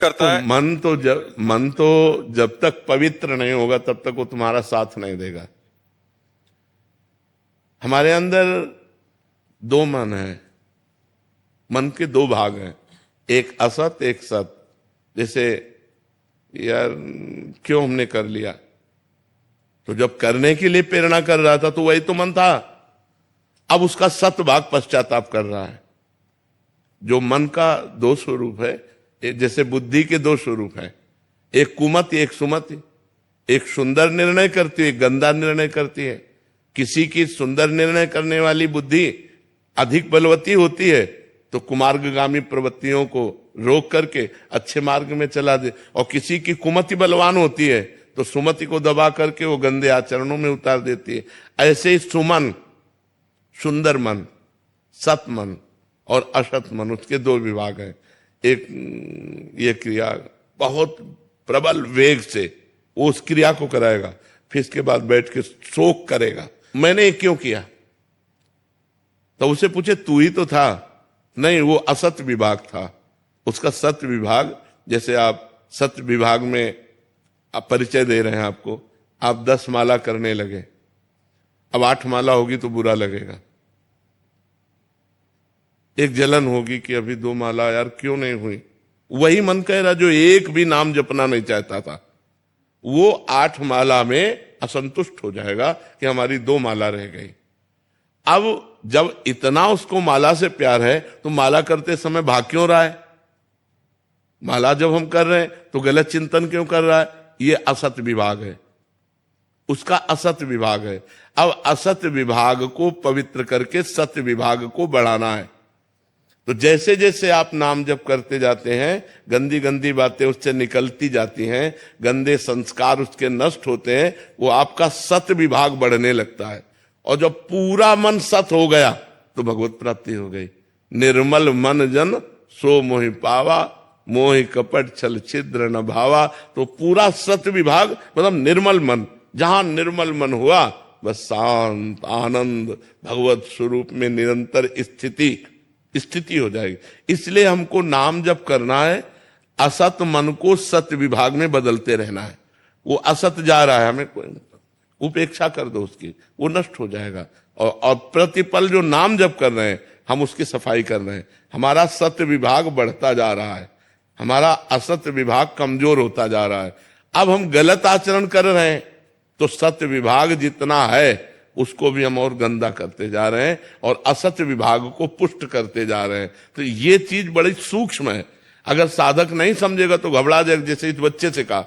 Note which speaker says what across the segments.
Speaker 1: करता है।
Speaker 2: मन तो जब तक पवित्र नहीं होगा तब तक वो तुम्हारा साथ नहीं देगा। हमारे अंदर दो मन है, मन के दो भाग हैं, एक असत एक सत। जैसे यार क्यों हमने कर लिया, तो जब करने के लिए प्रेरणा कर रहा था तो वही तो मन था। अब उसका सत भाग पश्चाताप कर रहा है। जो मन का दो स्वरूप है, जैसे बुद्धि के दो स्वरूप हैं, एक कुमति एक सुमति। एक सुंदर निर्णय करती है, एक गंदा निर्णय करती है। किसी की सुंदर निर्णय करने वाली बुद्धि अधिक बलवती होती है तो कुमार्गगामी प्रवृत्तियों को रोक करके अच्छे मार्ग में चला दे, और किसी की कुमति बलवान होती है तो सुमति को दबा करके वो गंदे आचरणों में उतार देती है। ऐसे ही सुमन, सुंदर मन, सत मन और असत मन, उसके दो विभाग हैं। एक ये क्रिया बहुत प्रबल वेग से वो उस क्रिया को कराएगा, फिर इसके बाद बैठ के शोक करेगा, मैंने ये क्यों किया। तो उसे पूछे तू ही तो था, नहीं वो असत विभाग था। उसका सत विभाग, जैसे आप सत विभाग में आप परिचय दे रहे हैं आपको, आप 10 माला करने लगे, अब 8 माला होगी तो बुरा लगेगा, एक जलन होगी कि अभी 2 माला यार क्यों नहीं हुई। वही मन कह रहा जो एक भी नाम जपना नहीं चाहता था, वो 8 माला में असंतुष्ट हो जाएगा कि हमारी 2 माला रह गई। अब जब इतना उसको माला से प्यार है तो माला करते समय भाग क्यों रहा है। माला जब हम कर रहे हैं तो गलत चिंतन क्यों कर रहा है। ये असत विभाग है, उसका असत विभाग है। अब असत विभाग को पवित्र करके सत्य विभाग को बढ़ाना है। तो जैसे जैसे आप नाम जप करते जाते हैं, गंदी गंदी बातें उससे निकलती जाती हैं, गंदे संस्कार उसके नष्ट होते हैं, वो आपका सत विभाग बढ़ने लगता है। और जब पूरा मन सत हो गया तो भगवत प्राप्ति हो गई। निर्मल मन जन सो मोहि पावा, मोहि कपट छल छिद्र न भावा। तो पूरा सत विभाग मतलब निर्मल मन, जहां निर्मल मन हुआ बस शांत आनंद भगवत स्वरूप में निरंतर स्थिति हो जाएगी। इसलिए हमको नाम जप करना है, असत मन को सत्य विभाग में बदलते रहना है। वो असत जा रहा है, हमें उपेक्षा कर दो उसकी, वो नष्ट हो जाएगा। और प्रतिपल जो नाम जप कर रहे हैं हम उसकी सफाई कर रहे हैं। हमारा सत्य विभाग बढ़ता जा रहा है, हमारा असत्य विभाग कमजोर होता जा रहा है। अब हम गलत आचरण कर रहे हैं तो सत्य विभाग जितना है उसको भी हम और गंदा करते जा रहे हैं और असत्य विभाग को पुष्ट करते जा रहे हैं। तो ये चीज बड़ी सूक्ष्म है। अगर साधक नहीं समझेगा तो घबरा जाएगा। जैसे इस बच्चे से कहा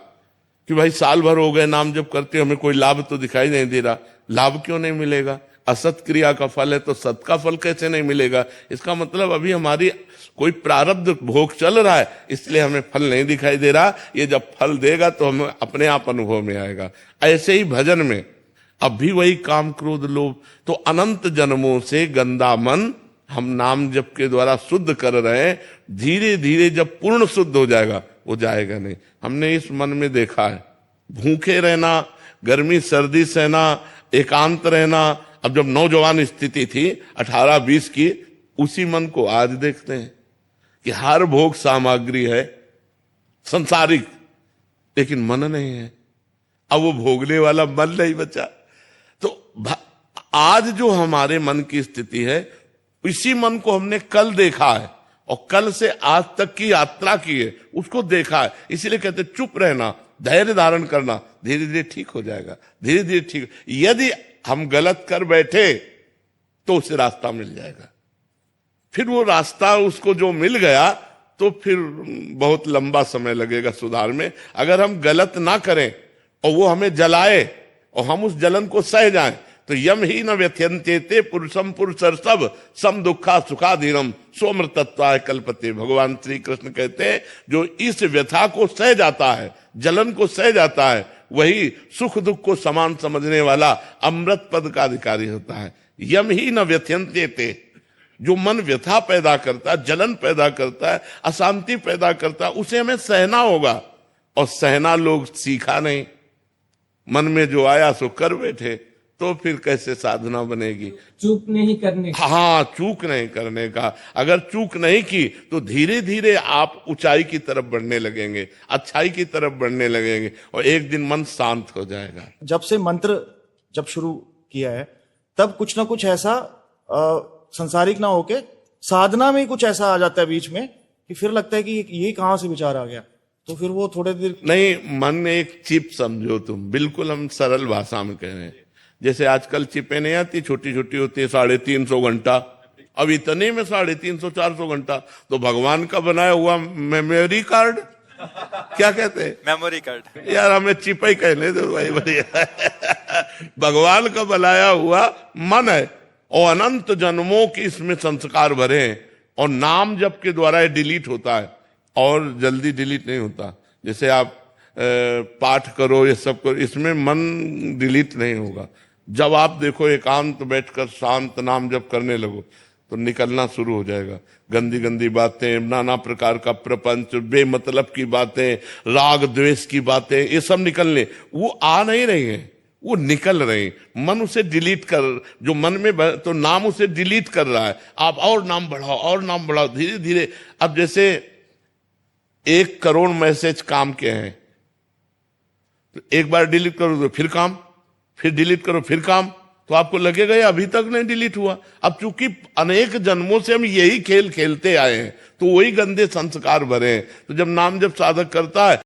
Speaker 2: कि भाई साल भर हो गए नाम जप करते, हमें कोई लाभ तो दिखाई नहीं दे रहा। लाभ क्यों नहीं मिलेगा। असत क्रिया का फल है तो सत का फल कैसे नहीं मिलेगा। इसका मतलब अभी हमारी कोई प्रारब्ध भोग चल रहा है, इसलिए हमें फल नहीं दिखाई दे रहा। ये जब फल देगा तो हमें अपने आप अनुभव में आएगा। ऐसे ही भजन में अब भी वही काम क्रोध लोभ, तो अनंत जन्मों से गंदा मन हम नाम जप के द्वारा शुद्ध कर रहे हैं। धीरे धीरे जब पूर्ण शुद्ध हो जाएगा वो जाएगा नहीं। हमने इस मन में देखा है, भूखे रहना, गर्मी सर्दी सहना, एकांत रहना। अब जब नौजवान स्थिति थी 18-20 की, उसी मन को आज देखते हैं कि हर भोग सामग्री है संसारिक, लेकिन मन नहीं है। अब वो भोगने वाला मन नहीं बचा। तो आज जो हमारे मन की स्थिति है, इसी मन को हमने कल देखा है और कल से आज तक की यात्रा की है, उसको देखा है। इसीलिए कहते चुप रहना, धैर्य धारण करना, धीरे धीरे ठीक हो जाएगा। धीरे धीरे ठीक। यदि हम गलत कर बैठे तो उसे रास्ता मिल जाएगा। फिर वो रास्ता उसको जो मिल गया तो फिर बहुत लंबा समय लगेगा सुधार में। अगर हम गलत ना करें और वो हमें जलाए और हम उस जलन को सह जाएं तो यम ही न व्यथ्यन्ते पुरुषम पुरुषर्षभ सम दुखा सुखाधीनम सोमृतत्वाय कल्पते। भगवान श्री कृष्ण कहते हैं जो इस व्यथा को सह जाता है, जलन को सह जाता है, वही सुख दुख को समान समझने वाला अमृत पद का अधिकारी होता है। यम ही न व्यथ्यन्ते, जो मन व्यथा पैदा करता है, जलन पैदा करता है, अशांति पैदा करता है, उसे हमें सहना होगा। और सहना लोग सीखा नहीं, मन में जो आया सो कर बैठे। तो फिर कैसे साधना बनेगी?
Speaker 1: चूक नहीं करने का।
Speaker 2: हाँ, चूक नहीं करने का। अगर चूक नहीं की तो धीरे धीरे आप ऊंचाई की तरफ बढ़ने लगेंगे, अच्छाई की तरफ बढ़ने लगेंगे, और एक दिन मन शांत हो जाएगा।
Speaker 3: जब से मंत्र जब शुरू किया है तब कुछ ना कुछ ऐसा संसारिक ना होके साधना में ही कुछ ऐसा आ जाता है बीच में कि फिर लगता है कि ये कहां से विचार आ गया, तो फिर वो थोड़े देर
Speaker 2: नहीं, मन में एक चिप समझो तुम, बिल्कुल हम सरल भाषा में कह रहे हैं। जैसे आजकल चिपें नहीं आती, छोटी छोटी होती है, 350 घंटा। अब इतने में 350 400 घंटा तो भगवान का बनाया हुआ मेमोरी कार्ड, क्या कहते हैं,
Speaker 4: मेमोरी कार्ड।
Speaker 2: यार हमें चिप ही कहने दो भाई, बढ़िया। भगवान का बनाया हुआ मन है, और अनंत जन्मों के इसमें संस्कार भरे हैं, और नाम जप के द्वारा ये डिलीट होता है, और जल्दी डिलीट नहीं होता। जैसे आप पाठ करो, ये सब करो, इसमें मन डिलीट नहीं होगा। जब आप देखो एकांत बैठकर शांत नाम जप करने लगो तो निकलना शुरू हो जाएगा। गंदी गंदी बातें, नाना प्रकार का प्रपंच, बेमतलब की बातें, राग द्वेष की बातें, ये सब निकलने, वो आ नहीं रही हैं, वो निकल रही। मन उसे डिलीट कर, जो मन में तो नाम उसे डिलीट कर रहा है। आप और नाम बढ़ाओ, और नाम बढ़ाओ, धीरे धीरे। अब जैसे 1 करोड़ मैसेज काम के हैं, तो एक बार डिलीट करो तो फिर काम, फिर डिलीट करो फिर काम, तो आपको लगेगा ये अभी तक नहीं डिलीट हुआ। अब चूंकि अनेक जन्मों से हम यही खेल खेलते आए हैं, तो वही गंदे संस्कार भरे हैं। तो जब नाम जब साधक करता है